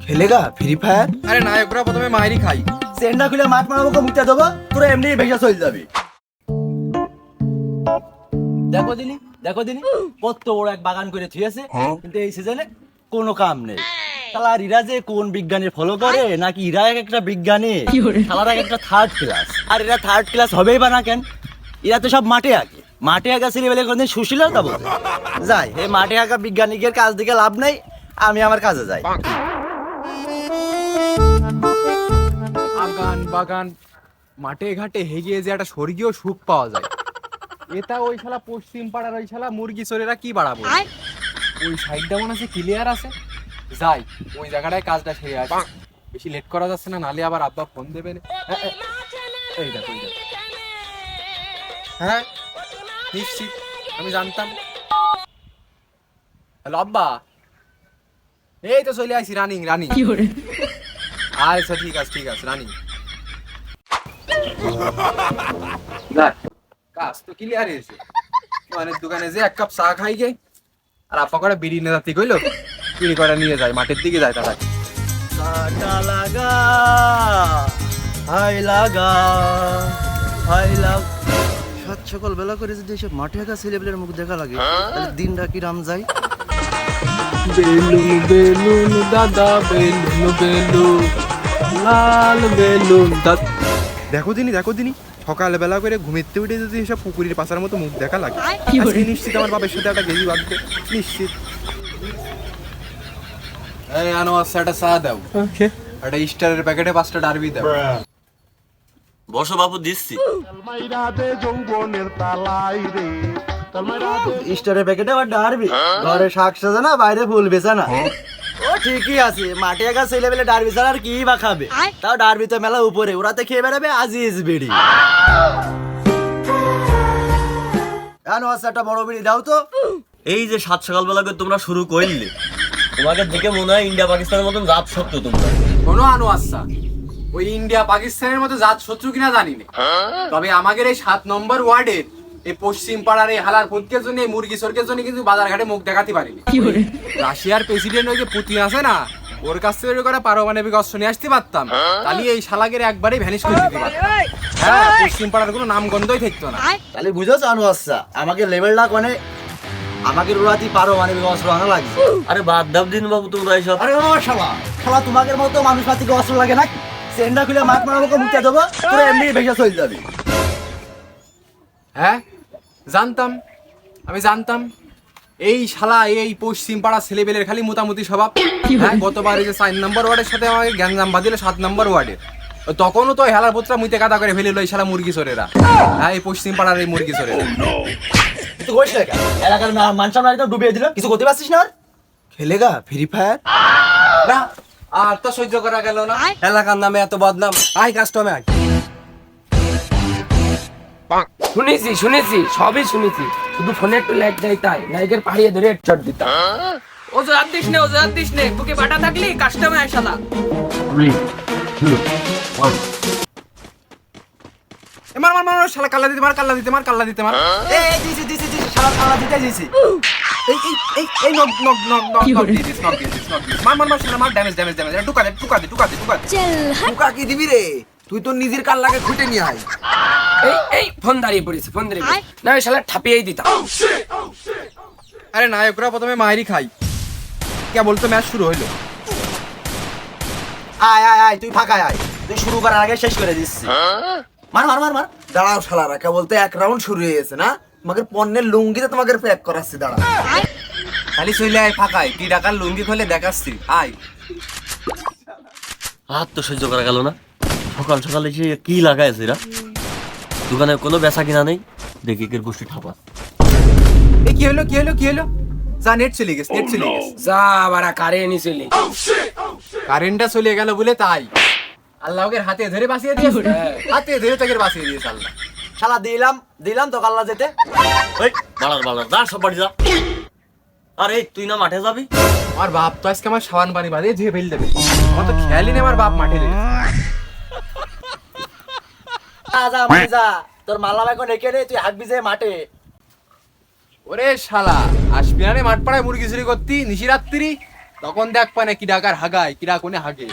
খেলেগা free fire? আরে নায়করা প্রথমে মায়েরই খাই। সেন্ডা খুলে মাঠ মারাবো মুক্তা দেবো, তোরা এমনি ভেসা চলে যাবি। দেখো দিনি কত বড় এক বাগান করে থুয়েছে, কিন্তু এই সিজনে কোনো কাম নেই। শালার ইরা যে কোন বিজ্ঞানীর ফলো করে, নাকি ইরা এক একটা বিজ্ঞানী, শালারা এক একটা থার্ড ক্লাস। আর এরা থার্ড ক্লাস হবেই বা না কেন, এরা তো সব মাঠে আঁকে। মাঠে আঁকা ছেলেবেলে কোনদিন সুশীলতা বলে যাই, এই মাঠে আঁকা বিজ্ঞানীদের কাজ দিকে লাভ নেই, আমি আমার কাজে যাই। আগান বাগান মাঠে ঘাটে হেগিয়ে যে একটা স্বর্গীয় সুখ পাওয়া যায়, এটা ওই শালা পশ্চিম পাড়ার ওই শালা মুরগি চোরেরা কি বাড়াবো। ওই সাইডটা মনে আছে ক্লিয়ার আছে, যাই ওই জায়গাটায় কাজটা সেরে আসি। বেশি লেট করা যাচ্ছে না, নালে আবার আব্বা ফোন দেবে। এই দেখো হ্যাঁ নিশ্চিত, আমি জানতাম। হ্যালো আব্বা, এই তো চলে আসি রানিং। আচ্ছা ঠিক আছে রানিং। কাজ তো ক্লিয়ার হয়েছে, মানে দোকানে যে এক কাপ চা খাই গে, আর আপা করে বিড়ি নেতাতি কইলো বিড়ি করে নিয়ে যায়, মাঠের দিকে যায় তারা। কাটা লাগা হাই লাগা হাই লাগ, সাত সকাল বেলা করে যদি এসব মাঠে একা ছেলেবেলের মুখ দেখা লাগে, তাহলে দিনটা কি রাম যায়। বেলুন বেলুন দাদা বেলুন লাল বেলুন দাদা। দেখো দিনি সকালবেলা করে ঘুমেতে উঠে যদি এসব পুকুরের পাশার মতো মুখ দেখা লাগে, আজকে নিশ্চিত আমার বাপের সাথে একটা গেলি বাঁধবে, নিশ্চিত। এই আনো একটা চা দাও, একটা স্টারের প্যাকেটে 5টা ডারবি দাও। বসো বাবু, দিচ্ছি। স্টারের প্যাকেটে আবার ডারবি, ঘরে শাক সাজা না, বাইরে ফুল বেচা না। ও ঠিকই আছে, মাঠে একা ছেলেবেলে ডারবি ছাড়া আর কি বা খাবে। তাও ডারবি তো মেলা উপরে, ওরাতে খেয়ে বেড়াবে আজিজ বিড়ি। একটা বড় বিড়ি দাও তো। এই যে সাত সকালবেলা করে তোমরা শুরু করলে, তোমাকে দেখে মনে হয় ইন্ডিয়া পাকিস্তানের মতন জাত শত্রু তোমরা। কোনো আনো আচ্ছা, ওই ইন্ডিয়া পাকিস্তানের মতো জাত শত্রু কিনা জানি না, তবে আমাদের এই 7 নম্বর ওয়ার্ডের এই পশ্চিম পাড়ার এই হালার ফুটকের জন্য, এই মুরগি সরকের জন্য কিন্তু বাজার ঘাটে মুখ দেখাতে পারিনি। রাশিয়ার প্রেসিডেন্ট ওই যে পুতিন আছে না, ওর কাছ থেকে করে পারমাণবিক অস্ত্র নিয়ে আসতে পারতাম, তাহলে এই শালাগের একবারেই ভ্যানিশ করে দিতে পারতাম। হ্যাঁ, পশ্চিম পাড়ার কোনো নাম গন্ধই থাকতো না। তাহলে বুঝো জানো আচ্ছা, আমাকে লেভেলটা কোনে, আমাকে রুড়াতি পারো মানে অস্ত্র আনা লাগবে। আরে বাদ দাও দিন বাবু তোমরা এইসব। আরে ও শালা, শালা তোমাদের মতো মানুষ পাতিকে অস্ত্র লাগে না, সেন্ডা খুলে মাঠ মারাবো মুক্তা দেবো, তোরা এমনি ভেসা চলে যাবি। হ্যাঁ আমি জানতাম এই শালা এই পশ্চিম পাড়া ছেলেবেলের খালি মোটামুটি স্বভাব। হ্যাঁ, গতবার এই যে 4 নম্বর ওয়ার্ডের সাথে আমাকে গ্যাঞ্জাম বাঁধিল 7 নম্বর ওয়ার্ডে, তখনও তো হেলার পুত্রা মুইতে কাদা করে ফেলিল এই শালা মুরগি চোরেরা। হ্যাঁ, এই পশ্চিম পাড়ার এই মুরগি চোরেরা। তুই কইস না কেন, এলাকার মানুষ একদম ডুবিয়ে দিল, কিছু করতে পারছিস না। খেলেগা ফ্রি ফায়ার? না আর তো সহ্য করা গেল না, এলাকার নামে এত বদনাম। আয় কাস্টমে আয়। শুনেছি সবই শুনেছি, শুধু ফোনে একটু লাইক দেয়, তাই লাইকের পাড়িয়ে ধরে হেডশট দিতাম। ওজোর দিস নে বুকে বাটা থাকলি কাস্টমে আইসালা। মার শালা, কাল্লা দিতে মার। এই দিছি শালা, শালা দিতে দিছি। এই নক দিস। মার শালা, মার ড্যামেজ। টুকা দে। টুকা কি দিবি রে? তুই তো নিজের কাল্লাকে খুঁটে নিয়ে আয়। এই ফোন দাঁড়িয়ে পড়েছে, না ওই শালা ঠাপিয়েই দিতাম। আরে নায়করা প্রথমে মায়েরই খাই, কে বলতো ম্যাচ শুরু হইলো। আয় তুই ফাঁকায় আয়, তুই শুরু করার আগে শেষ করে দিচ্ছি। মার। দাঁড়াও শালারা, কে বলতে 1 রাউন্ড শুরু হয়ে গেছে না, তোমাদের পণ্যের লুঙ্গিতে তোমাদের প্যাক করাচ্ছি। দাঁড়া খালি চলে আয় ফাঁকায়, কি ডাকার লুঙ্গি খুলে দেখাচ্ছি। আয়। আর তো সহ্য করা গেল না, সকাল সকালে এসে কি লাগাইছে এরা, দোকানে কোনো বেচা কিনা নেই, দেখি এর গোষ্ঠী ঠাপা। এই কি হলো যা, নেট চলে গেছে। যা বাড়া কারে নিছিলি, কারেন্টটা চলে গেল বলে তাই আল্লাহকে হাতে ধরে বাঁচিয়ে দিয়েছে, হাতে ধরে তাকে বাঁচিয়ে দিয়েছে আল্লাহ। শালা দিলাম তো কাল্লা যেতে। এই বাড়ার যা সব বাড়ি যা। আরে তুই না মাঠে যাবি? আমার বাপ তো আজকে আমার সাবান পানি বাঁধিয়ে ধুয়ে ফেল দেবে, আমার তো খেয়ালই নেই আমার বাপ মাঠে যাবে। যা তোর মাল্লা এখন রেখে রে, তুই হাঁকবি যে মাঠে। ওরে শালা, আসবি না রে মাঠ পাড়ায় মুরগি চুরি করতি নিশিরাত্রি? তখন দেখ পানে কি ডাকার হাগায় কিরা কোনে হাগে